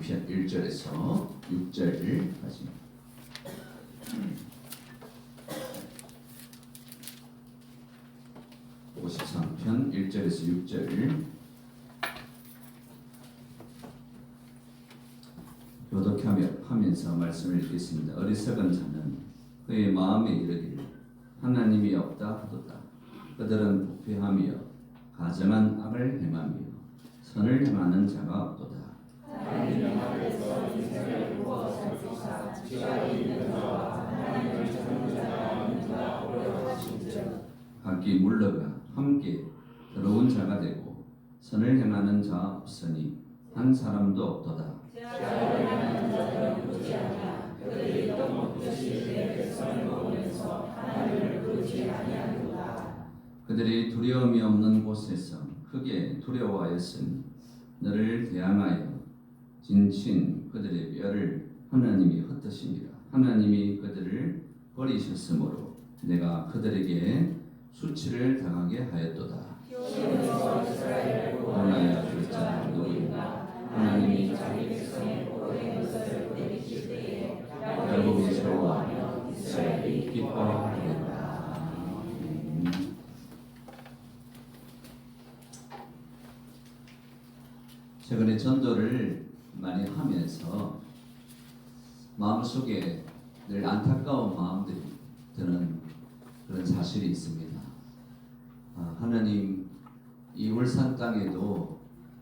53편 1절에서 6절까지. 53편 1절에서 6절 교독하면서 말씀을 읽겠습니다. 어리석은 자는 그의 마음에 이르기를 하나님이 없다 하도다. 그들은 부패하며 가정한 악을 행하며 선을 행하는 자가 없도다. 하나님의 나라에서 인생을 부어 살피사 지하에 있는 자와 하나님을 찾는 자가 누가 어려워하신즉 각기 물러가 함께 더러운 자가 되고 선을 행하는 자 없으니 한 사람도 없도다. 지하를 행하는 자들은 무지하냐 그들이 떡 먹듯이 내 백성을 먹으면서 하나님을 부르지 아니하는도다. 그들이 두려움이 없는 곳에서 크게 두려워하였으니 너를 대항하여 진친 그들의 뼈를 하나님이 흩으십니다. 하나님이 그들을 버리셨으므로 내가 그들에게 수치를 당하게 하였도다. 시온에서 이스라엘을 구원하여 줄 자 누구인가? 하나님이 자기 백성의 포로된 것을 내리실 때에 야곱이 즐거워하며 이스라엘이 기뻐하리로다. 최근에 전도를 많이 하면서 마음속에 늘 안타까운 마음들이 드는 그런 사실이 있습니다. 하나님, 이 울산 땅에도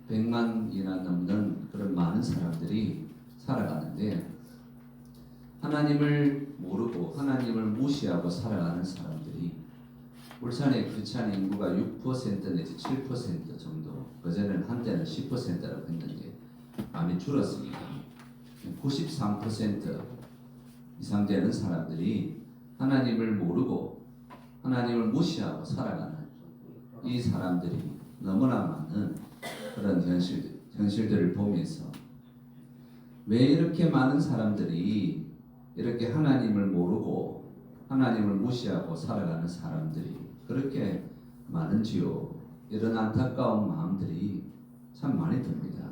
100만이나 넘는 그런 많은 사람들이 살아가는데 하나님을 모르고 하나님을 무시하고 살아가는 사람들이 울산의 크리스찬 인구가 6% 내지 7% 정도, 그전에는 한때는 10%라고 했는데 많이 줄었습니다. 93% 이상 되는 사람들이 하나님을 모르고 하나님을 무시하고 살아가는 이 사람들이 너무나 많은 그런 현실들을 보면서 왜 이렇게 많은 사람들이 이렇게 하나님을 모르고 하나님을 무시하고 살아가는 사람들이 그렇게 많은지요? 이런 안타까운 마음들이 참 많이 듭니다.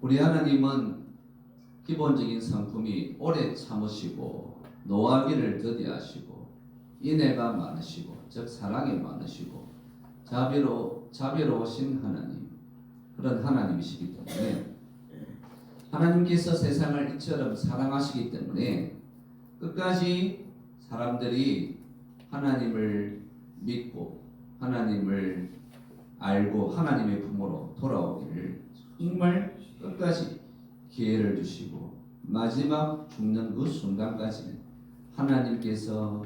우리 하나님은 기본적인 성품이 오래 참으시고 노하기를 더디하시고 인애가 많으시고 즉 사랑이 많으시고 자비로우신 하나님, 그런 하나님이시기 때문에 하나님께서 세상을 이처럼 사랑하시기 때문에 끝까지 사람들이 하나님을 믿고 하나님을 알고 하나님의 품으로 돌아오기를 정말 끝까지 기회를 주시고 마지막 죽는 그 순간까지는 하나님께서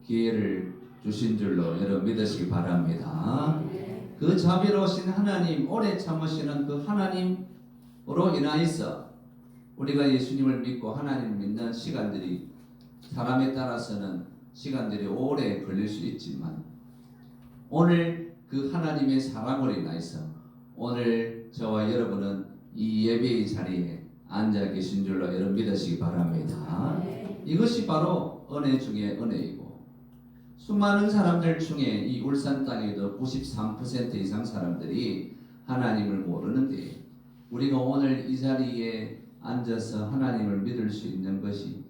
기회를 주신 줄로 여러분 믿으시기 바랍니다. 그 자비로우신 하나님, 오래 참으시는 그 하나님으로 인하여서 우리가 예수님을 믿고 하나님을 믿는 시간들이 사람에 따라서는 시간들이 오래 걸릴 수 있지만 오늘 그 하나님의 사랑으로 인하여서 오늘 저와 여러분은 이 예배의 자리에 앉아 계신 줄로 여러분 믿으시기 바랍니다. 이것이 바로 은혜 중에 은혜이고 수많은 사람들 중에 이 울산 땅에도 93% 이상 사람들이 하나님을 모르는데 우리가 오늘 이 자리에 앉아서 하나님을 믿을 수 있는 것이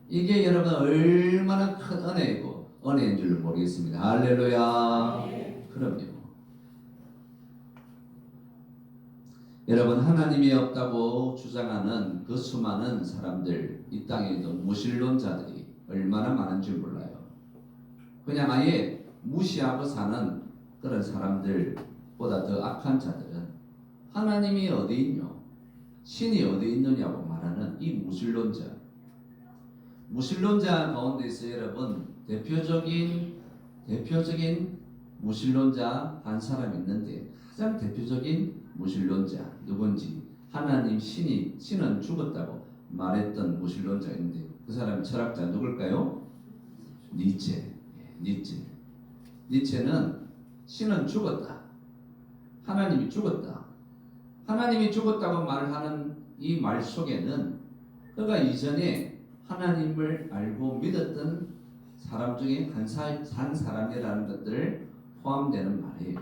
이게 여러분 얼마나 큰 은혜이고 은혜인 줄 모르겠습니다. 할렐루야. 그럼요. 여러분, 하나님이 없다고 주장하는 그 수많은 사람들, 이 땅에도 무신론자들이 얼마나 많은 줄 몰라요. 그냥 아예 무시하고 사는 그런 사람들보다 더 악한 자들은 하나님이 어디 있뇨? 신이 어디 있느냐고 말하는 이 무신론자 가운데서 여러분 대표적인 무신론자 한 사람 있는데 가장 대표적인 무신론자 누군지 하나님 신은 죽었다고 말했던 무신론자인데 그 사람 철학자 누굴까요? 니체는 신은 죽었다. 하나님이 죽었다. 하나님이 죽었다고 말하는 이 말 속에는 그가 이전에 하나님을 알고 믿었던 사람 중에 한 사람이라는 것들 포함되는 말이에요.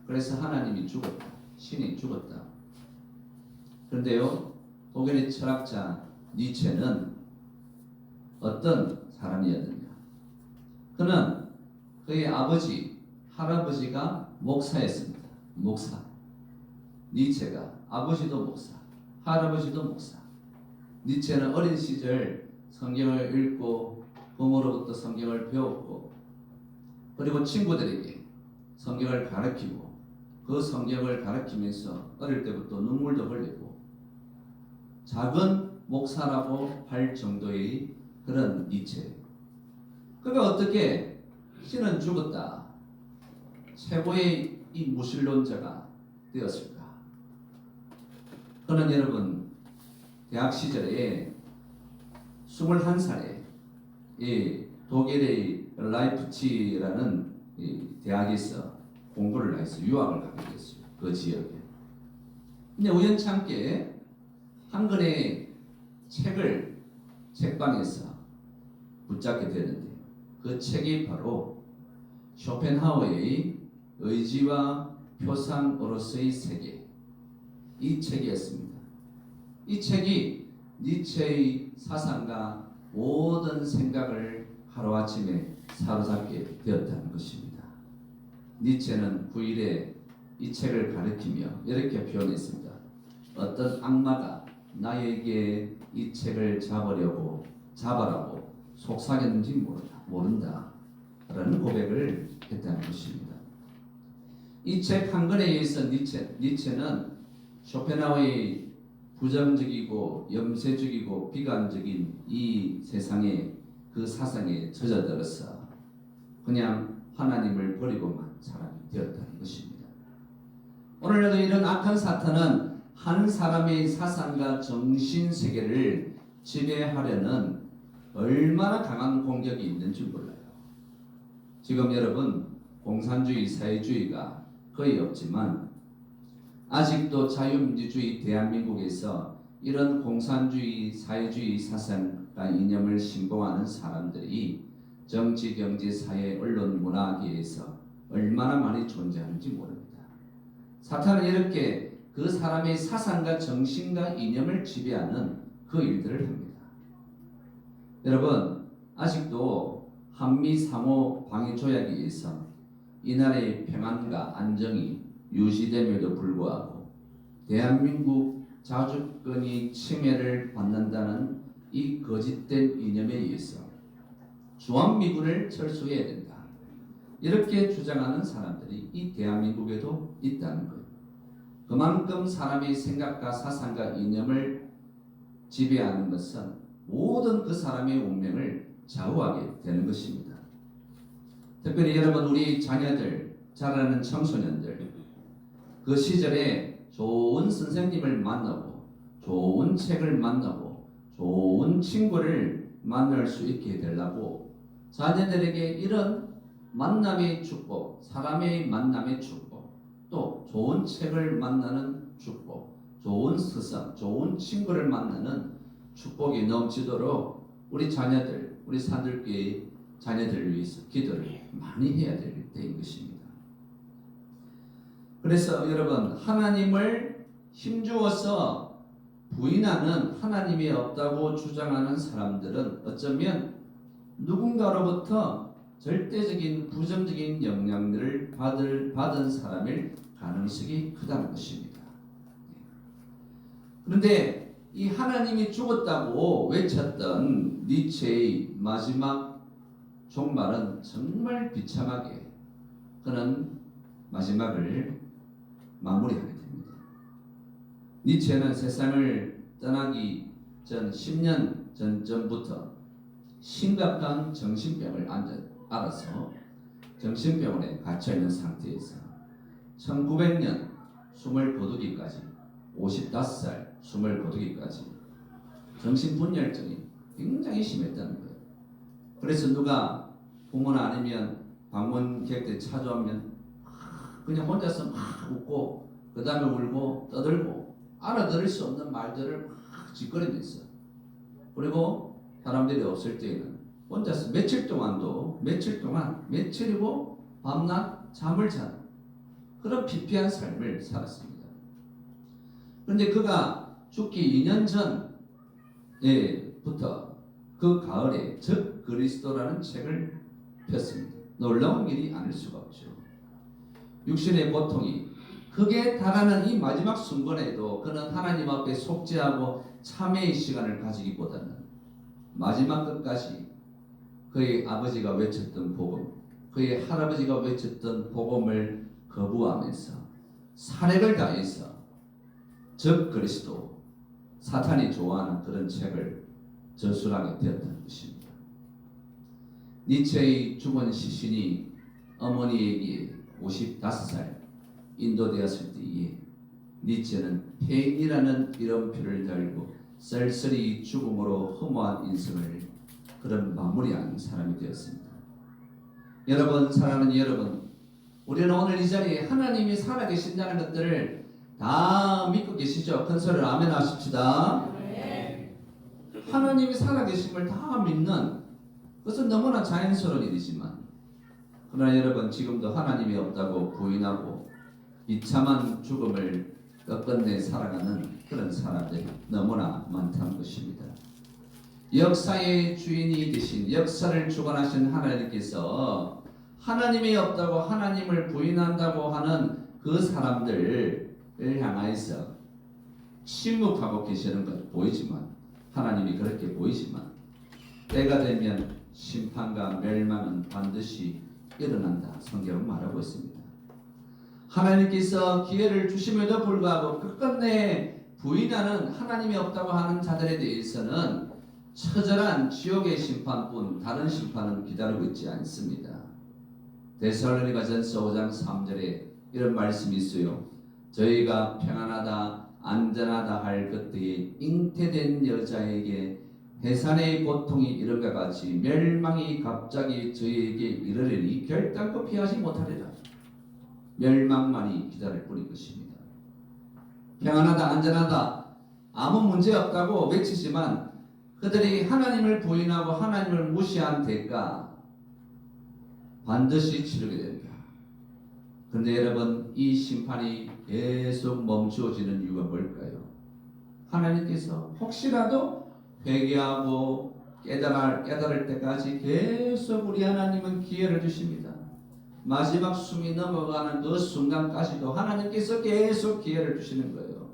그래서 하나님이 죽었다. 신이 죽었다. 그런데요, 독일의 철학자 니체는 어떤 사람이었느냐? 그는 그의 아버지, 할아버지가 목사였습니다. 목사. 니체가 아버지도 목사, 할아버지도 목사. 니체는 어린 시절 성경을 읽고 부모로부터 성경을 배웠고, 그리고 친구들에게 성경을 가르치고, 그 성경을 가르치면서 어릴 때부터 눈물도 흘리고 작은 목사라고 할 정도의 그런 니체. 그가 어떻게 신은 죽었다, 최고의 이 무신론자가 되었을까? 그는 여러분 대학 시절에 21살에 이 독일의 라이프치히라는 이 대학에서 공부를 해서 유학을 가게 됐어요. 그 지역에. 근데 우연찮게 한 권의 책을 책방에서 붙잡게 되는데, 그 책이 바로 쇼펜하우어의 의지와 표상으로서의 세계, 이 책이었습니다. 이 책이 니체의 사상과 모든 생각을 하루아침에 사로잡게 되었다는 것입니다. 니체는 9일에 이 책을 가리키며 이렇게 표현했습니다. 어떤 악마가 나에게 이 책을 잡으라고 속삭였는지 모른다 라는 고백을 했다는 것입니다. 이 책 한 권에 의해서 니체는 쇼펜하우어의 부정적이고 염세적이고 비관적인 이 세상의 그 사상에 젖어들어서 그냥 하나님을 버리고만 사람이 되었다는 것입니다. 오늘날도 이런 악한 사탄은 한 사람의 사상과 정신세계를 지배하려는 얼마나 강한 공격이 있는지 몰라요. 지금 여러분 공산주의, 사회주의가 거의 없지만 아직도 자유민주주의 대한민국에서 이런 공산주의, 사회주의 사상과 이념을 신봉하는 사람들이 정치, 경제, 사회, 언론, 문화계에서 얼마나 많이 존재하는지 모릅니다. 사탄은 이렇게 그 사람의 사상과 정신과 이념을 지배하는 그 일들을 합니다. 여러분, 아직도 한미 상호 방위 조약에 의해서 이 나라의 평안과 안정이 유지됨에도 불구하고 대한민국 자주권이 침해를 받는다는 이 거짓된 이념에 의해서 주한미군을 철수해야 된다, 이렇게 주장하는 사람들이 이 대한민국에도 있다는 거예요. 그만큼 사람의 생각과 사상과 이념을 지배하는 것은 모든 그 사람의 운명을 좌우하게 되는 것입니다. 특별히 여러분, 우리 자녀들, 자라는 청소년들, 그 시절에 좋은 선생님을 만나고 좋은 책을 만나고 좋은 친구를 만날 수 있게 되려고 자녀들에게 이런 만남의 축복, 사람의 만남의 축복, 또 좋은 책을 만나는 축복, 좋은 스승, 좋은 친구를 만나는 축복이 넘치도록 우리 자녀들, 우리 산들교회 자녀들을 위해서 기도를 많이 해야 될 때인 것입니다. 그래서 여러분, 하나님을 힘주어서 부인하는, 하나님이 없다고 주장하는 사람들은 어쩌면 누군가로부터 절대적인 부정적인 영향들을 받은 사람일 가능성이 크다는 것입니다. 그런데 이 하나님이 죽었다고 외쳤던 니체의 마지막 종말은 정말 비참하게 그는 마지막을 마무리하게 됩니다. 니체는 세상을 떠나기 전 10년 전부터 심각한 정신병을 알아서 정신병원에 갇혀있는 상태에서 1900년 20고두기까지 55살 20고두기까지 정신분열증이 굉장히 심했다는 거예요. 그래서 누가 부모나 아니면 방문객 때 찾아오면 그냥 혼자서 막 웃고 그 다음에 울고 떠들고 알아들을 수 없는 말들을 막 짓거리면서, 그리고 사람들이 없을 때에는 혼자서 며칠 동안 며칠이고 밤낮 잠을 자는 그런 피폐한 삶을 살았습니다. 그런데 그가 죽기 2년 전에부터 그 가을에 적 그리스도라는 책을 폈습니다. 놀라운 일이 아닐 수가 없죠. 육신의 고통이 극에 달하는 이 마지막 순간에도 그는 하나님 앞에 속죄하고 참회의 시간을 가지기보다는 마지막 끝까지 그의 아버지가 외쳤던 복음, 그의 할아버지가 외쳤던 복음을 거부하면서 살해를 다해서 적 그리스도, 사탄이 좋아하는 그런 책을 저술하게 되었다는 것입니다. 니체의 죽은 시신이 어머니에게 55살 인도되었을 때에 니체는 폐인이라는 이름표를 달고 쓸쓸히 죽음으로 허무한 인생을 그런 마무리한 사람이 되었습니다. 여러분, 사랑하는 여러분, 우리는 오늘 이 자리에 하나님이 살아계신다는 것들을 다 믿고 계시죠? 큰 소리로 아멘 하십시다. 하나님이 살아계심을 다 믿는 그것은 너무나 자연스러운 일이지만, 그러나 여러분, 지금도 하나님이 없다고 부인하고 비참한 죽음을 끝끝내 살아가는 그런 사람들이 너무나 많다는 것입니다. 역사의 주인이 되신, 역사를 주관하신 하나님께서 하나님이 없다고 하나님을 부인한다고 하는 그 사람들을 향하여서 침묵하고 계시는 것 보이지만, 하나님이 그렇게 보이지만 때가 되면 심판과 멸망은 반드시 일어난다, 성경은 말하고 있습니다. 하나님께서 기회를 주심에도 불구하고 끝끝내 부인하는, 하나님이 없다고 하는 자들에 대해서는 처절한 지옥의 심판뿐 다른 심판은 기다리고 있지 않습니다. 데살로니가전서 5장 3절에 이런 말씀이 있어요. 저희가 평안하다 안전하다 할 그때에 잉태된 여자에게 해산의 고통이 이른과 같이 멸망이 갑자기 저희에게 이르리니 결단코 피하지 못하리라. 멸망만이 기다릴 뿐인 것입니다. 평안하다 안전하다 아무 문제 없다고 외치지만 그들이 하나님을 부인하고 하나님을 무시한 대가 반드시 치르게 됩니다. 그런데 여러분, 이 심판이 계속 멈추어지는 이유가 뭘까요? 하나님께서 혹시라도 회개하고 깨달을 때까지 계속 우리 하나님은 기회를 주십니다. 마지막 숨이 넘어가는 그 순간까지도 하나님께서 계속 기회를 주시는 거예요.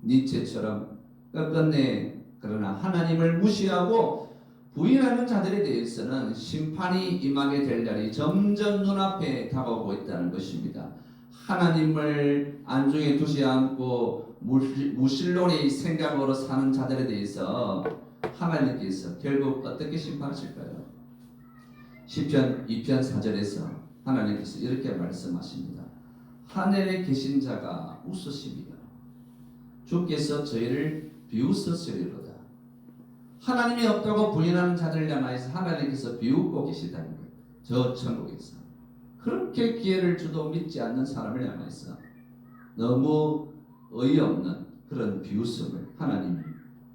니체처럼 끝끝내 그러나 하나님을 무시하고 부인하는 자들에 대해서는 심판이 임하게 될 날이 점점 눈앞에 다가오고 있다는 것입니다. 하나님을 안중에 두지 않고 무신론의 생각으로 사는 자들에 대해서 하나님께서 결국 어떻게 심판하실까요? 시편 2편 4절에서 하나님께서 이렇게 말씀하십니다. 하늘에 계신 자가 웃으시며 주께서 저희를 비웃으시리로다. 하나님이 없다고 부인하는 자들을 향하여서 하나님께서 비웃고 계시다는 거예요. 저 천국에서 그렇게 기회를 주도 믿지 않는 사람을 향해서 너무 어이없는 그런 비웃음을 하나님이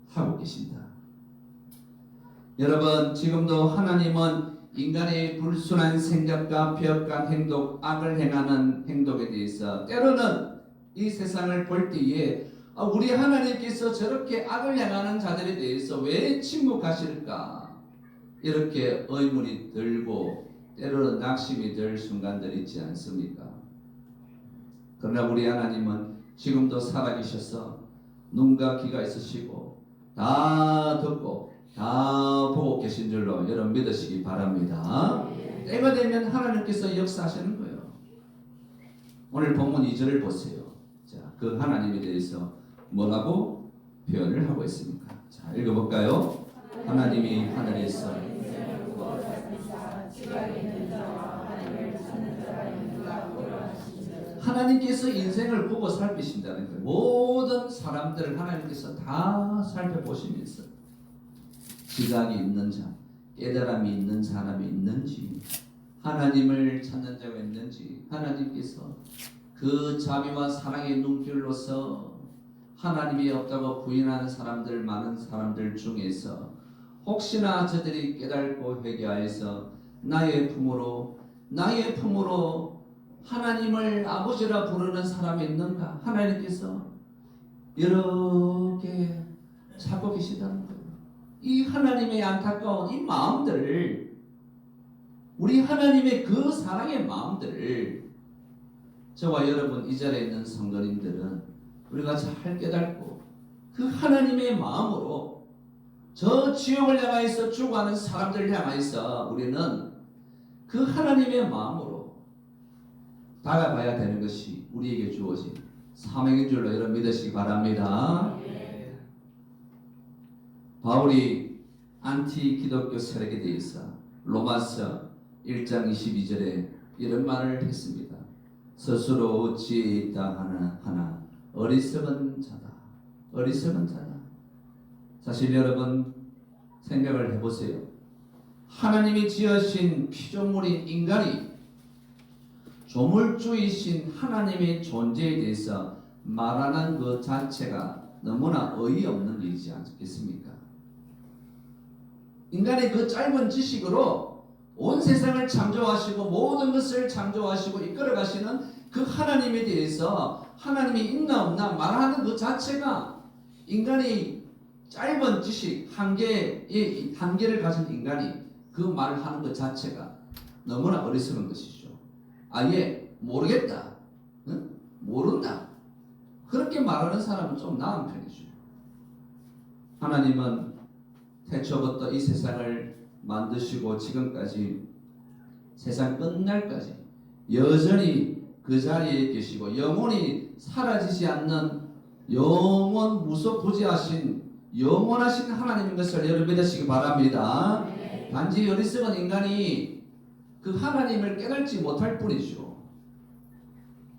하고 계신다. 여러분, 지금도 하나님은 인간의 불순한 생각과 폐역한 행동, 악을 행하는 행동에 대해서 때로는 이 세상을 볼 때에 우리 하나님께서 저렇게 악을 행하는 자들에 대해서 왜 침묵하실까? 이렇게 의문이 들고 때로는 낙심이 들 순간들이 있지 않습니까? 그러나 우리 하나님은 지금도 살아계셔서 눈과 귀가 있으시고 다 듣고 다 보고 계신 줄로 여러분 믿으시기 바랍니다. 때가 되면 하나님께서 역사하시는 거예요. 오늘 본문 2절을 보세요. 자, 그 하나님에 대해서 뭐라고 표현을 하고 있습니까? 자, 읽어볼까요? 하나님이 하늘에서 하나님께서 인생을 보고 살피신다는 거예요. 모든 사람들을 하나님께서 다 살펴보시면서 지각이 있는 자, 깨달음이 있는 사람이 있는지, 하나님을 찾는 자가 있는지, 하나님께서 그 자비와 사랑의 눈길로서 하나님이 없다고 부인하는 사람들, 많은 사람들 중에서 혹시나 저들이 깨닫고 회개하여서 나의 품으로 하나님을 아버지라 부르는 사람이 있는가? 하나님께서 여러 개 찾고 계시다는 거예요. 이 하나님의 안타까운 이 마음들을, 우리 하나님의 그 사랑의 마음들을 저와 여러분 이 자리에 있는 성도님들은 우리가 잘 깨닫고 그 하나님의 마음으로 저 지옥을 향하여서 죽어가는 사람들을 향하여서 우리는 그 하나님의 마음으로 다가가야 되는 것이 우리에게 주어진 사명인 줄로 여러분 믿으시기 바랍니다. 바울이 안티 기독교 세력에 대해서 로마서 1장 22절에 이런 말을 했습니다. 스스로 지혜 있다 하나 어리석은 자다. 어리석은 자다. 사실 여러분 생각을 해보세요. 하나님이 지으신 피조물인 인간이 조물주이신 하나님의 존재에 대해서 말하는 그 자체가 너무나 어이없는 일이지 않겠습니까? 인간의 그 짧은 지식으로 온 세상을 창조하시고 모든 것을 창조하시고 이끌어가시는 그 하나님에 대해서 하나님이 있나 없나 말하는 그 자체가 인간의 짧은 지식 한계를 가진 인간이 그 말을 하는 것 자체가 너무나 어리석은 것이죠. 아예 모르겠다, 응? 모른다, 그렇게 말하는 사람은 좀 나은 편이죠. 하나님은 태초부터 이 세상을 만드시고 지금까지 세상 끝날까지 여전히 그 자리에 계시고 영원히 사라지지 않는 영원 무소부지하신 영원하신 하나님인 것을 여러분 믿으시기 바랍니다. 단지 어리석은 인간이 그 하나님을 깨닫지 못할 뿐이죠.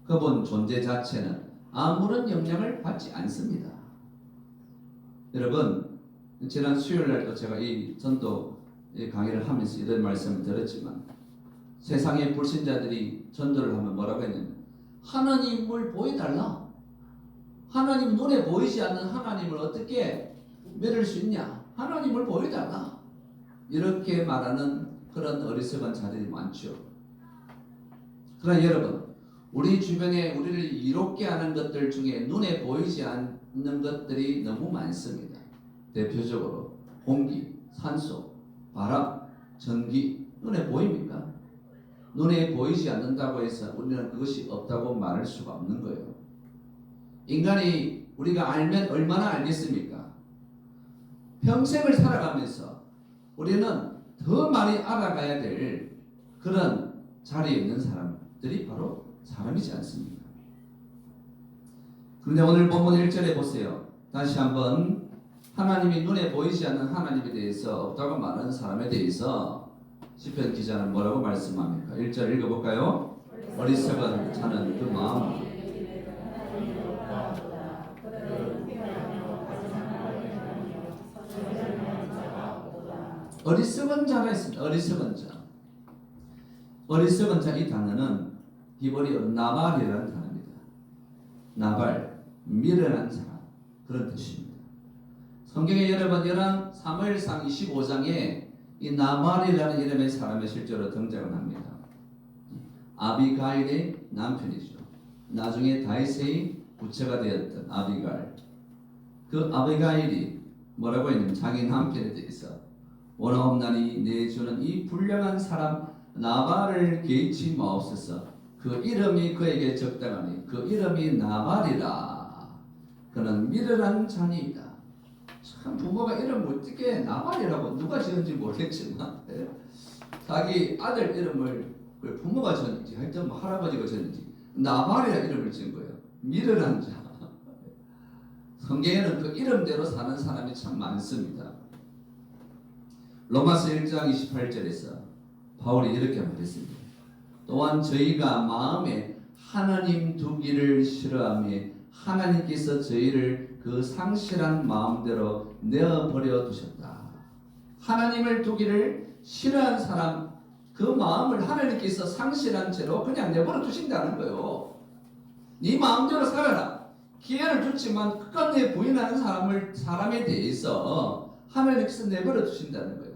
그분 존재 자체는 아무런 영향을 받지 않습니다. 여러분, 지난 수요일날도 제가 이 전도 강의를 하면서 이런 말씀을 들었지만 세상의 불신자들이 전도를 하면 뭐라고 했냐면 하나님을 보여달라. 하나님 눈에 보이지 않는 하나님을 어떻게 믿을 수 있냐? 하나님을 보여달라. 이렇게 말하는 그런 어리석은 자들이 많죠. 그러나 여러분, 우리 주변에 우리를 이롭게 하는 것들 중에 눈에 보이지 않는 것들이 너무 많습니다. 대표적으로 공기, 산소, 바람, 전기, 눈에 보입니까? 눈에 보이지 않는다고 해서 우리는 그것이 없다고 말할 수가 없는 거예요. 인간이 우리가 알면 얼마나 알겠습니까? 평생을 살아가면서 우리는 더 많이 알아가야 될 그런 자리에 있는 사람들이 바로 사람이지 않습니까? 그런데 오늘 본문 1절에 보세요. 다시 한번 하나님이 눈에 보이지 않는 하나님에 대해서 없다고 말하는 사람에 대해서 시편 기자는 뭐라고 말씀합니까? 1절 읽어볼까요? 어리석은 자는 그 마음 어리석은 자가 있습니다. 어리석은 자. 어리석은 자 이 단어는 히브리어로 나발이라는 단어입니다. 나발, 미련한 사람 그런 뜻입니다. 성경에 여러분 사무엘상 25장에 이 나발이라는 이름의 사람이 실제로 등장을 합니다. 아비가일의 남편이죠. 나중에 다윗의 부처가 되었던 아비가일. 그 아비가일이 뭐라고 했냐면 자기 남편에 대해서 원하옵나니 내주는 이 불량한 사람 나발을 개의치 마옵소서. 그 이름이 그에게 적당하니 그 이름이 나발이라. 그는 미련한 자니이다. 참 부모가 이름을 어떻게 나발이라고 누가 지은지 모르겠지만 자기 아들 이름을 부모가 지었는지 하여튼 뭐 할아버지가 지었는지 나발이라 이름을 지은 거예요. 미련한 자. 성경에는 그 이름대로 사는 사람이 참 많습니다. 로마서 1장 28절에서 바울이 이렇게 말했습니다. 또한 저희가 마음에 하나님 두기를 싫어하며 하나님께서 저희를 그 상실한 마음대로 내어버려 두셨다. 하나님을 두기를 싫어한 사람 그 마음을 하나님께서 상실한 채로 그냥 내버려 두신다는 거예요. 네 마음대로 살아라. 기회를 줬지만 끝까지 부인하는 사람에 대해서 하나님께서 내버려 두신다는 거예요.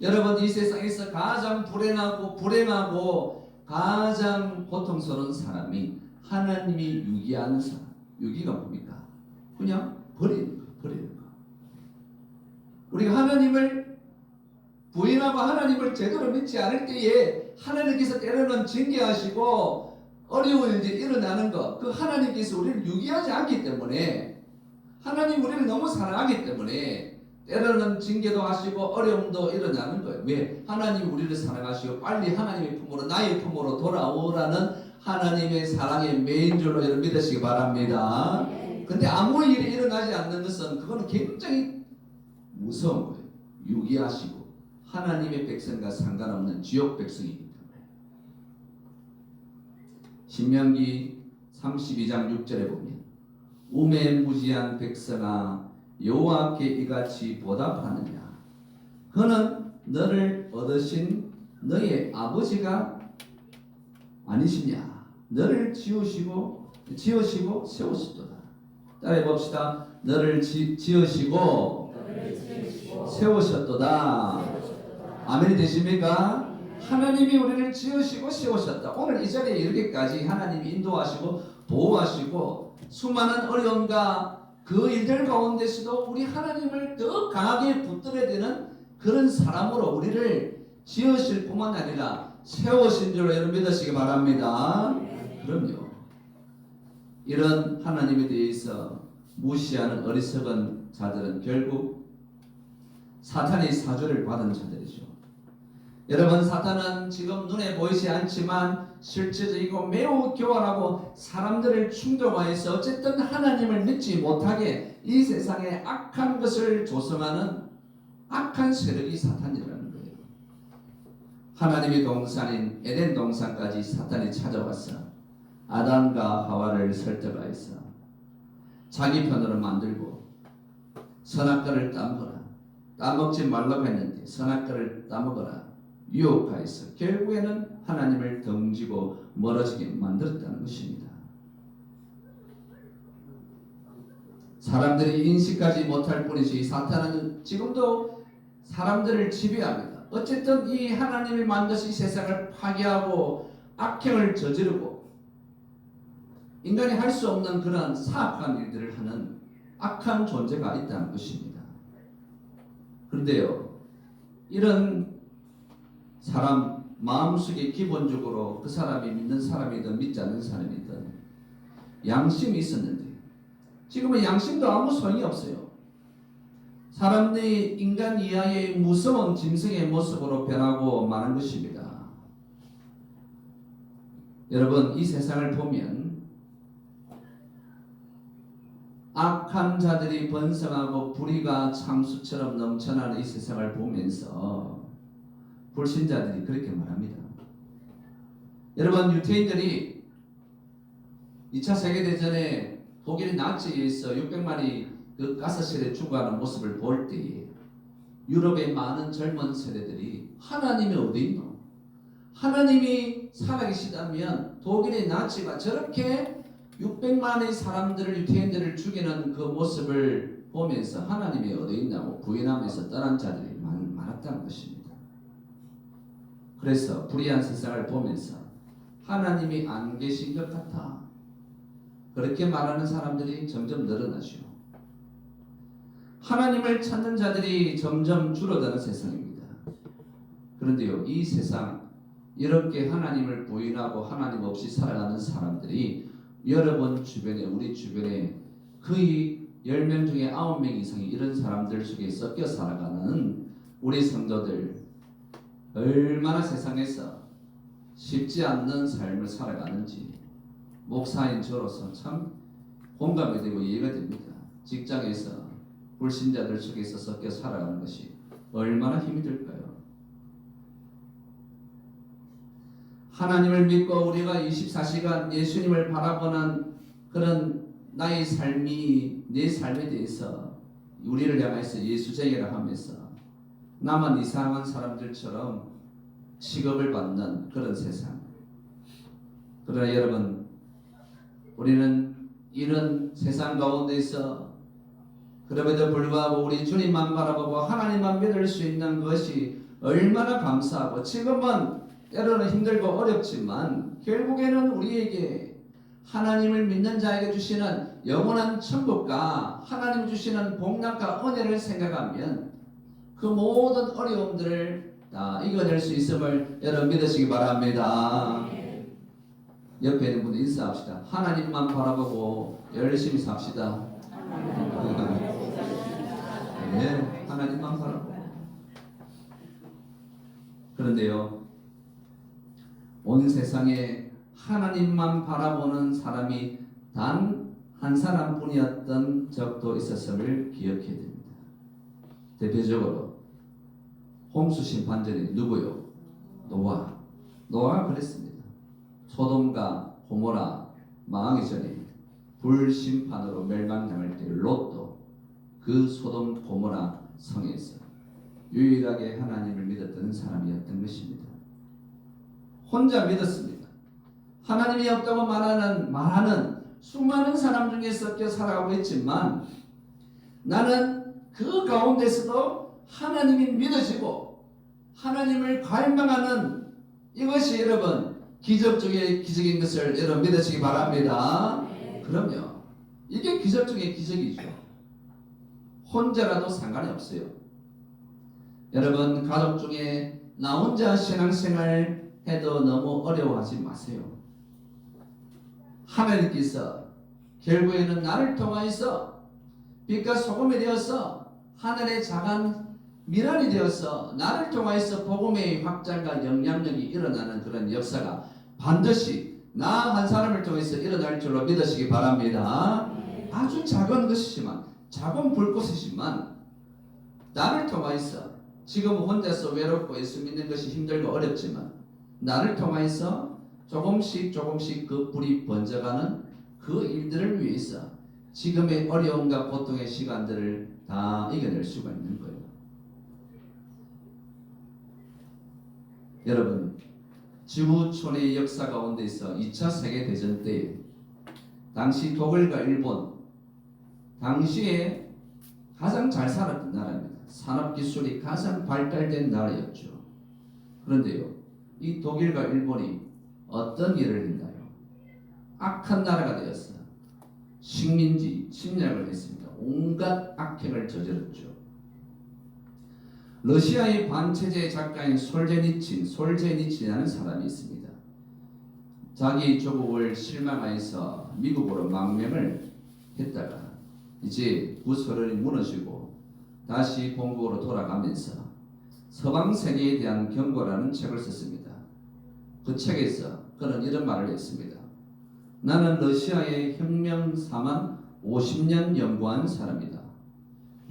여러분 이 세상에서 가장 불행하고 가장 고통스러운 사람이 하나님이 유기하는 사람. 유기가 뭡니까? 그냥 버리는 거. 우리가 하나님을 부인하고 하나님을 제대로 믿지 않을 때에 하나님께서 때로는 징계하시고 어려운 일이 일어나는 것, 그 하나님께서 우리를 유기하지 않기 때문에, 하나님 우리를 너무 사랑하기 때문에 때로는 징계도 하시고 어려움도 일어나는 거예요. 왜? 하나님 우리를 사랑하시고 빨리 하나님의 품으로, 나의 품으로 돌아오라는 하나님의 사랑의 메인 줄로 여러분 믿으시기 바랍니다. 근데 아무 일이 일어나지 않는 것은 그거는 굉장히 무서운 거예요. 유기하시고 하나님의 백성과 상관없는 지옥 백성이기 때문에. 신명기 32장 6절에 보면 우매무지한 백성아 여호와께 이같이 보답하느냐, 그는 너를 얻으신 너의 아버지가 아니시냐. 너를 지으시고 세우시도다. 따라해 봅시다. 너를 지으시고 세우셨도다. 아멘이 되십니까? 하나님이 우리를 지으시고 세우셨다. 오늘 이 자리에 이르기까지 하나님이 인도하시고 보호하시고 수많은 어려움과 그 일들 가운데서도 우리 하나님을 더 강하게 붙들어야 되는 그런 사람으로 우리를 지으실 뿐만 아니라 세우신 줄로 여러분 믿으시기 바랍니다. 그럼요. 이런 하나님에 대해서 무시하는 어리석은 자들은 결국 사탄의 사주를 받은 자들이죠. 여러분, 사탄은 지금 눈에 보이지 않지만 실제적이고 매우 교활하고 사람들을 충동화해서 어쨌든 하나님을 믿지 못하게 이 세상에 악한 것을 조성하는 악한 세력이 사탄이라는 거예요. 하나님의 동산인 에덴 동산까지 사탄이 찾아와서 아담과 하와를 설득하여서 자기 편으로 만들고 선악과를 따먹어라, 따먹지 말라고 했는데 선악과를 따먹어라 유혹하여서 결국에는 하나님을 덩지고 멀어지게 만들었다는 것입니다. 사람들이 인식하지 못할 뿐이지 사탄은 지금도 사람들을 지배합니다. 어쨌든 이 하나님이 만드신 세상을 파괴하고 악행을 저지르고 인간이 할 수 없는 그런 사악한 일들을 하는 악한 존재가 있다는 것입니다. 그런데요, 이런 사람 마음속에 기본적으로 그 사람이 믿는 사람이든 믿지 않는 사람이든 양심이 있었는데 지금은 양심도 아무 소용이 없어요. 사람들이 인간 이하의 무서운 짐승의 모습으로 변하고 마는 것입니다. 여러분, 이 세상을 보면 악한 자들이 번성하고 불의가 창수처럼 넘쳐나는 이 세상을 보면서 불신자들이 그렇게 말합니다. 여러분, 유태인들이 2차 세계대전에 독일의 나치에 의해서 600만이 그 가스실에 죽어가는 모습을 볼 때에 유럽의 많은 젊은 세대들이 하나님이 어디 있노? 하나님이 살아계시다면 독일의 나치가 저렇게 600만의 사람들을, 유태인들을 죽이는 그 모습을 보면서 하나님이 어디 있냐고 부인하면서 떠난 자들이 많았다는 것입니다. 그래서 불의한 세상을 보면서 하나님이 안 계신 것 같아, 그렇게 말하는 사람들이 점점 늘어나죠. 하나님을 찾는 자들이 점점 줄어드는 세상입니다. 그런데요, 이 세상 이렇게 하나님을 부인하고 하나님 없이 살아가는 사람들이 여러분 주변에, 우리 주변에 거의 10명 중에 9명 이상이 이런 사람들 속에 섞여 살아가는 우리 성도들, 얼마나 세상에서 쉽지 않는 삶을 살아가는지 목사인 저로서 참 공감이 되고 이해가 됩니다. 직장에서 불신자들 속에서 섞여 살아가는 것이 얼마나 힘이 들까요? 하나님을 믿고 우리가 24시간 예수님을 바라보는 그런 나의 삶이, 내 삶에 대해서 우리를 향해서 예수쟁이라 하면서 나만 이상한 사람들처럼 취급을 받는 그런 세상. 그러나 여러분, 우리는 이런 세상 가운데서 그럼에도 불구하고 우리 주님만 바라보고 하나님만 믿을 수 있는 것이 얼마나 감사하고, 지금은 때로는 힘들고 어렵지만 결국에는 우리에게 하나님을 믿는 자에게 주시는 영원한 천국과 하나님 주시는 복락과 은혜를 생각하면 그 모든 어려움들을 다 이겨낼 수 있음을 여러분 믿으시기 바랍니다. 옆에 있는 분들 인사합시다. 하나님만 바라보고 열심히 삽시다. 네, 하나님만 바라보고. 그런데요, 온 세상에 하나님만 바라보는 사람이 단 한 사람뿐이었던 적도 있었음을 기억해야 됩니다. 대표적으로 홍수 심판전이 누구요? 노아가 그랬습니다. 소돔과 고모라 망하기 전에 불심판으로 멸망당할 때 롯도 그 소돔 고모라 성에서 유일하게 하나님을 믿었던 사람이었던 것입니다. 혼자 믿었습니다. 하나님이 없다고 말하는 수많은 사람 중에 섞여 살아가고 있지만 나는 그 가운데서도 하나님이 믿어지고 하나님을 갈망하는 이것이 여러분 기적 중에 기적인 것을 여러분 믿으시기 바랍니다. 그럼요. 이게 기적 중에 기적이죠. 혼자라도 상관이 없어요. 여러분 가족 중에 나 혼자 신앙생활 해도 너무 어려워하지 마세요. 하나님께서 결국에는 나를 통하여서 빛과 소금이 되어서 하늘의 작은 미랄이 되어서 나를 통하여서 복음의 확장과 영향력이 일어나는 그런 역사가 반드시 나 한 사람을 통해서 일어날 줄로 믿으시기 바랍니다. 아주 작은 것이지만 작은 불꽃이지만 나를 통하여서 지금 혼자서 외롭고 예수 믿는 것이 힘들고 어렵지만 나를 통하여서 조금씩 그 불이 번져가는 그 일들을 위해서 지금의 어려움과 고통의 시간들을 다 이겨낼 수가 있는 거예요. 여러분 지구촌의 역사 가운데서 2차 세계대전 때 당시 독일과 일본 당시에 가장 잘 살았던 나라입니다. 산업기술이 가장 발달된 나라였죠. 그런데요 이 독일과 일본이 어떤 일을 했나요? 악한 나라가 되었어. 식민지 침략을 했습니다. 온갖 악행을 저질렀죠. 러시아의 반체제 작가인 솔제니친이라는 사람이 있습니다. 자기 조국을 실망하여서 미국으로 망명을 했다가 이제 구소련이 무너지고 다시 본국으로 돌아가면서 서방 세계에 대한 경고라는 책을 썼습니다. 그 책에서 그는 이런 말을 했습니다. 나는 러시아의 혁명사만 50년 연구한 사람이다.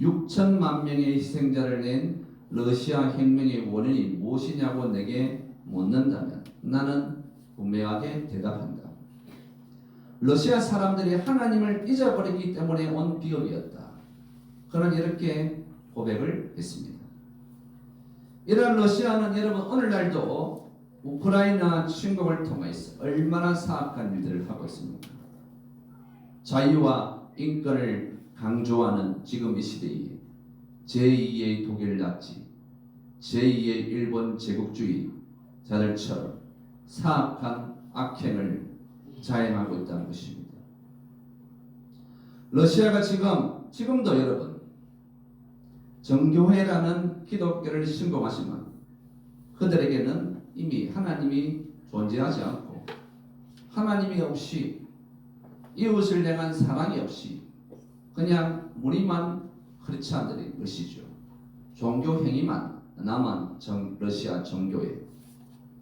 6천만 명의 희생자를 낸 러시아 혁명의 원인이 무엇이냐고 내게 묻는다면 나는 분명하게 대답한다. 러시아 사람들이 하나님을 잊어버리기 때문에 온 비극이었다. 그는 이렇게 고백을 했습니다. 이런 러시아는 여러분 오늘날도 우크라이나 침공을 통해서 얼마나 사악한 일들을 하고 있습니까? 자유와 인권을 강조하는 지금 이 시대에 제2의 독일 나치, 제2의 일본 제국주의자들처럼 사악한 악행을 자행하고 있다는 것입니다. 러시아가 지금도 여러분 정교회라는 기독교를 신봉하지만 그들에게는 이미 하나님이 존재하지 않고 하나님이 없이 이웃을 향한 사랑이 없이 그냥 무리만 크리스찬들인 것이죠. 종교 행위만 남은 러시아 정교회.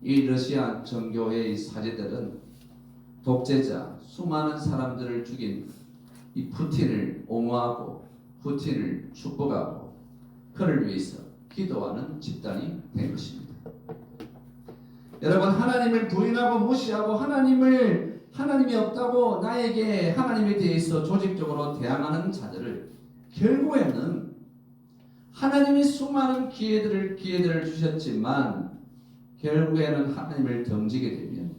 이 러시아 정교회의 사제들은 독재자 수많은 사람들을 죽인 이 푸틴을 옹호하고 푸틴을 축복하고 그를 위해서 기도하는 집단이 된 것입니다. 여러분 하나님을 부인하고 무시하고 하나님이 없다고 나에게 하나님에 대해서 조직적으로 대항하는 자들을 결국에는 하나님이 수많은 기회들을 주셨지만 결국에는 하나님을 던지게 되면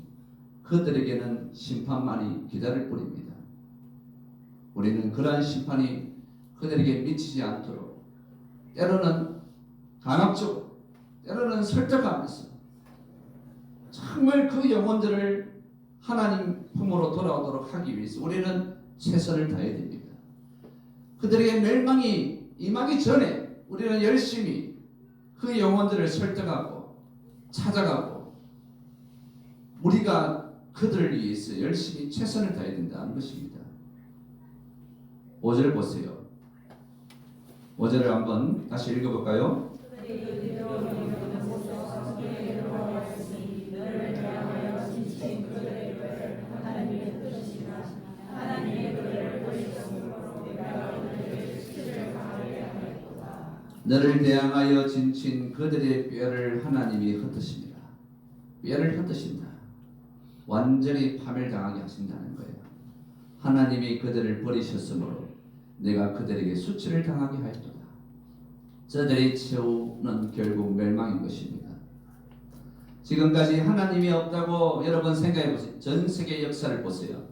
그들에게는 심판만이 기다릴 뿐입니다. 우리는 그러한 심판이 그들에게 미치지 않도록 때로는 강압적으로 때로는 설득하면서 정말 그 영혼들을 하나님 품으로 돌아오도록 하기 위해서 우리는 최선을 다해야 됩니다. 그들에게 멸망이 임하기 전에 우리는 열심히 그 영혼들을 설득하고 찾아가고 우리가 그들을 위해서 열심히 최선을 다해야 된다는 것입니다. 5절 보세요. 5절을 한번 다시 읽어볼까요? 너를 대항하여 진친 그들의 뼈를 하나님이 흩으십니다. 뼈를 흩으신다. 완전히 파멸당하게 하신다는 거예요. 하나님이 그들을 버리셨으므로 내가 그들에게 수치를 당하게 하였도다. 저들의 최후는 결국 멸망인 것입니다. 지금까지 하나님이 없다고 여러분 생각해 보세요. 전 세계 역사를 보세요.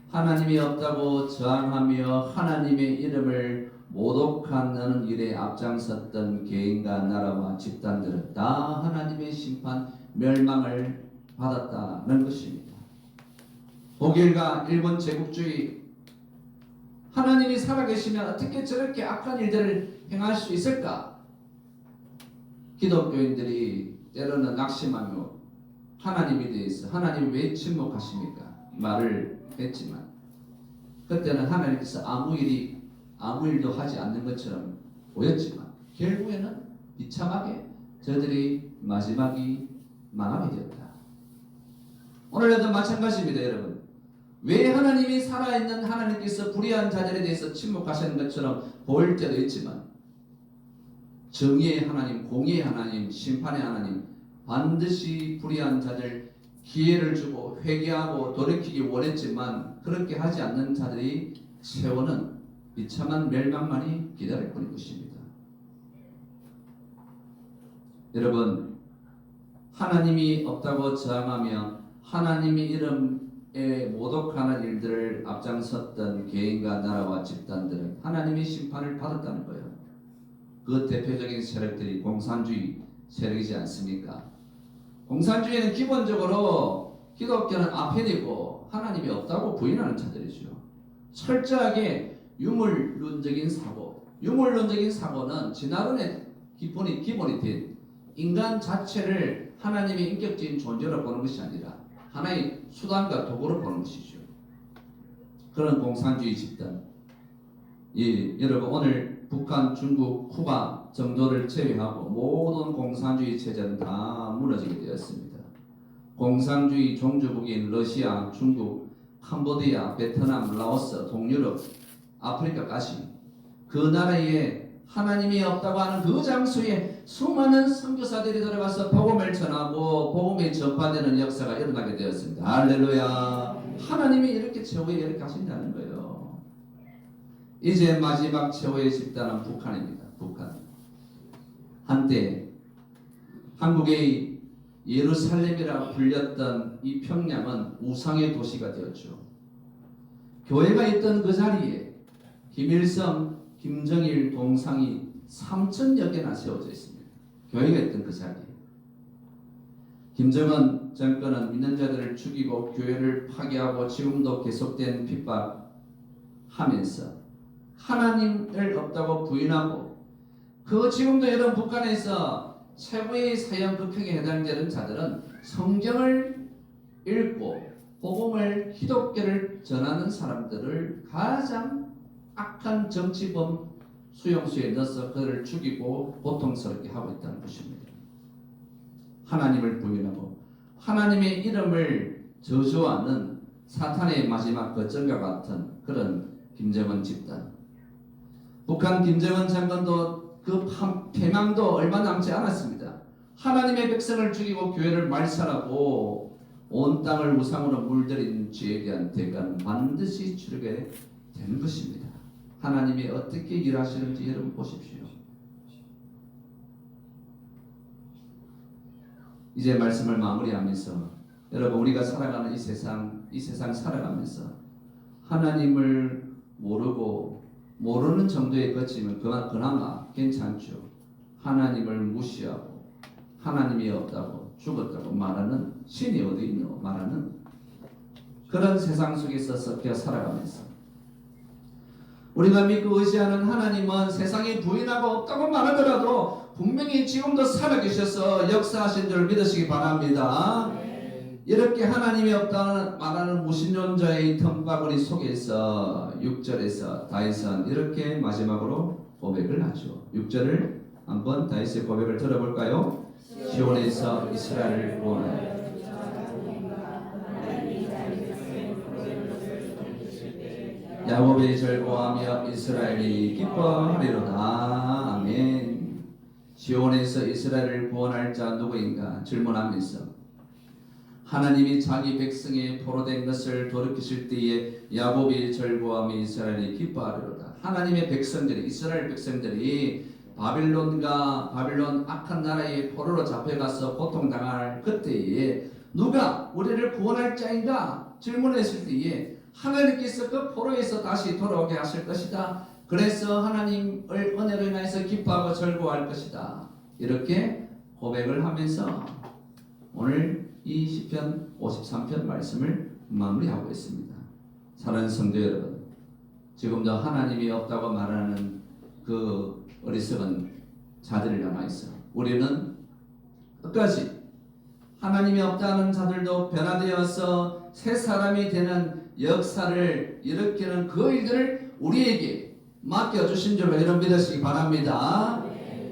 하나님이 없다고 저항하며 하나님의 이름을 모독하는 일에 앞장섰던 개인과 나라와 집단들은 다 하나님의 심판, 멸망을 받았다는 것입니다. 독일과 일본 제국주의, 하나님이 살아계시면 어떻게 저렇게 악한 일들을 행할 수 있을까? 기독교인들이 때로는 낙심하며 하나님에 대해서 하나님 왜 침묵하십니까? 말을 했지만 그때는 하나님께서 아무 일도 하지 않는 것처럼 보였지만 결국에는 비참하게 저들이 마지막이 망하게 되었다. 오늘도 마찬가지입니다, 여러분. 왜 하나님이 살아있는 하나님께서 불의한 자들에 대해서 침묵하시는 것처럼 보일 때도 있지만 정의의 하나님, 공의의 하나님, 심판의 하나님 반드시 불의한 자들 기회를 주고 회개하고 돌이키기 원했지만 그렇게 하지 않는 자들이 세워는 비참한 멸망만이 기다릴 뿐인 것입니다. 여러분, 하나님이 없다고 저항하며 하나님의 이름에 모독하는 일들을 앞장섰던 개인과 나라와 집단들은 하나님의 심판을 받았다는 거예요. 그 대표적인 세력들이 공산주의 세력이지 않습니까? 공산주의는 기본적으로 기독교는 아펜이고 하나님이 없다고 부인하는 자들이죠. 철저하게 유물론적인 사고, 유물론적인 사고는 진화론의 기본이 된 인간 자체를 하나님의 인격적인 존재로 보는 것이 아니라 하나의 수단과 도구로 보는 것이죠. 그런 공산주의 집단, 여러분 오늘 북한, 중국, 쿠바 정도를 제외하고 모든 공산주의 체제는 다 무너지게 되었습니다. 공산주의 종주국인 러시아, 중국, 캄보디아, 베트남, 라오스, 동유럽, 아프리카까지 그 나라에 하나님이 없다고 하는 그 장소에 수많은 선교사들이 들어가서 복음을 전하고 복음이 전파되는 역사가 일어나게 되었습니다. 할렐루야. 하나님이 이렇게 최후에 이렇게 하신다는 거예요. 이제 마지막 최후의 집단은 북한입니다. 북한. 한때 한국의 예루살렘이라 불렸던 이 평양은 우상의 도시가 되었죠. 교회가 있던 그 자리에 김일성, 김정일 동상이 3,000여 개나 세워져 있습니다. 교회가 있던 그 자리에. 김정은 정권은 믿는 자들을 죽이고 교회를 파괴하고 지금도 계속된 핍박하면서 하나님을 없다고 부인하고 그 지금도 여러분 북한에서 최고의 사형 극형에 해당되는 자들은 성경을 읽고 복음을 기독교를 전하는 사람들을 가장 악한 정치범 수용소에 넣어서 그들을 죽이고 고통스럽게 하고 있다는 것입니다. 하나님을 부인하고 하나님의 이름을 저주하는 사탄의 마지막 거점과 같은 그런 김정은 집단. 북한 김정은 장관도 그 패망도 얼마 남지 않았습니다. 하나님의 백성을 죽이고 교회를 말살하고 온 땅을 우상으로 물들인 죄에 대한 대가는 반드시 치르게 되는 것입니다. 하나님이 어떻게 일하시는지 여러분 보십시오. 이제 말씀을 마무리하면서 여러분 우리가 살아가는 이 세상 살아가면서 하나님을 모르는 정도에 그치면 그나마 괜찮죠. 하나님을 무시하고 하나님이 없다고 죽었다고 말하는 신이 어디 있노 말하는 그런 세상 속에서 섞여 살아가면서 우리가 믿고 의지하는 하나님은 세상이 부인하고 없다고 말하더라도 분명히 지금도 살아계셔서 역사하신 줄 믿으시기 바랍니다. 이렇게 하나님이 없다는 말하는 무신론자의 틈바구니 속에서 6절에서 다윗은 이렇게 마지막으로 고백을 하죠. 6절을 한번 다윗의 고백을 들어볼까요? 시온에서 이스라엘을 구원하여 야곱이 즐거워하며 이스라엘이 기뻐하리로다. 아멘. 시온에서 이스라엘을 구원할 자 누구인가 질문하면서 하나님이 자기 백성의 포로된 것을 돌이키실 때에 야곱이 즐거워하며 이스라엘이 기뻐하리로다. 하나님의 백성들이 이스라엘 백성들이 바빌론 악한 나라의 포로로 잡혀가서 고통당할 그때에 누가 우리를 구원할 자인가 질문했을 때에 하나님께서 그 포로에서 다시 돌아오게 하실 것이다. 그래서 하나님을 은혜로 인해서 기뻐하고 즐거워할 것이다. 이렇게 고백을 하면서 오늘 이 시편 53편 말씀을 마무리하고 있습니다. 사랑하는 성도 여러분, 지금도 하나님이 없다고 말하는 그 어리석은 자들이 남아있어. 우리는 끝까지 하나님이 없다는 자들도 변화되어서 새 사람이 되는 역사를 일으키는 그 일들을 우리에게 맡겨주신 줄로 여러분 믿으시기 바랍니다.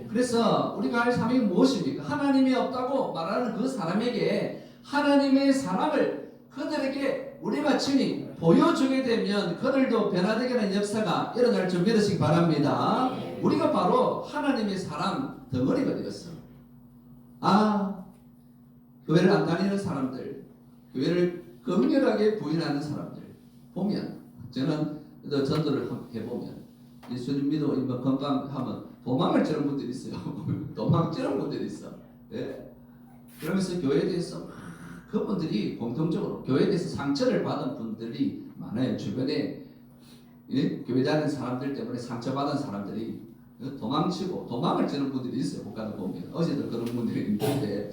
그래서 우리가 할 사명이 무엇입니까? 하나님이 없다고 말하는 그 사람에게 하나님의 사랑을 그들에게 우리가 친히 보여주게 되면 그들도 변화되게 하는 역사가 일어날 줄 믿으시기 바랍니다. 우리가 바로 하나님의 사랑 덩어리가 되었어. 교회를 안 다니는 사람들, 교회를 긍휼하게 부인하는 사람들 보면, 저는 전도를 해보면 예수님 믿어 건강하면 도망을 치는 분들이 있어요. 도망치는 분들이 있어. 예? 그러면서 교회에 대해서 그분들이 공통적으로 교회에 대해서 상처를 받은 분들이 많아요. 주변에 교회 다니는 사람들 때문에 상처받은 사람들이 도망치고 도망을 치는 분들이 있어요. 국가도 보면 어제도 그런 분들이 있는데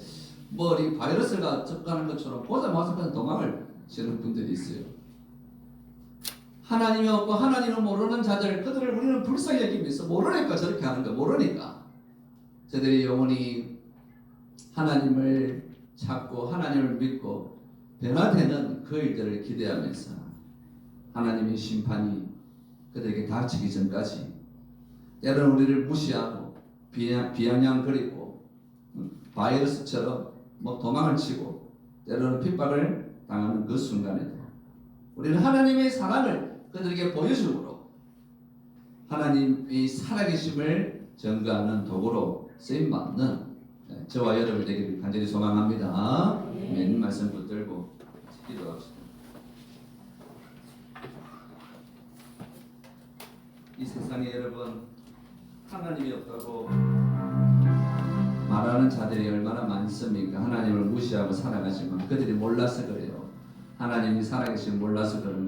이 바이러스가 접근하는 것처럼 보자마자 그냥 도망을 치는 분들이 있어요. 하나님이 없고 하나님을 모르는 자들, 그들을 우리는 불쌍히 여기면서 모르니까 저렇게 하는 거야. 모르니까 저들이 영원히 하나님을 찾고 하나님을 믿고 변화되는 그 일들을 기대하면서 하나님의 심판이 그들에게 닥치기 전까지 때로는 우리를 무시하고 비아냥거리고 바이러스처럼 도망을 치고 때로는 핍박을 당하는 그 순간에도 우리는 하나님의 사랑을 그들에게 보여줌으로 하나님의 살아계심을 증거하는 도구로 쓰임받는 저와 여러분 되기를 간절히 소망합니다. 아멘. 말씀 붙들고 기도합시다. 이 세상에 여러분 하나님이 없다고 말하는 자들이 얼마나 많습니까? 하나님을 무시하고 살아가지만 그들이 몰라서 그래요. 하나님이 살아계신 몰라서 그런 거예요.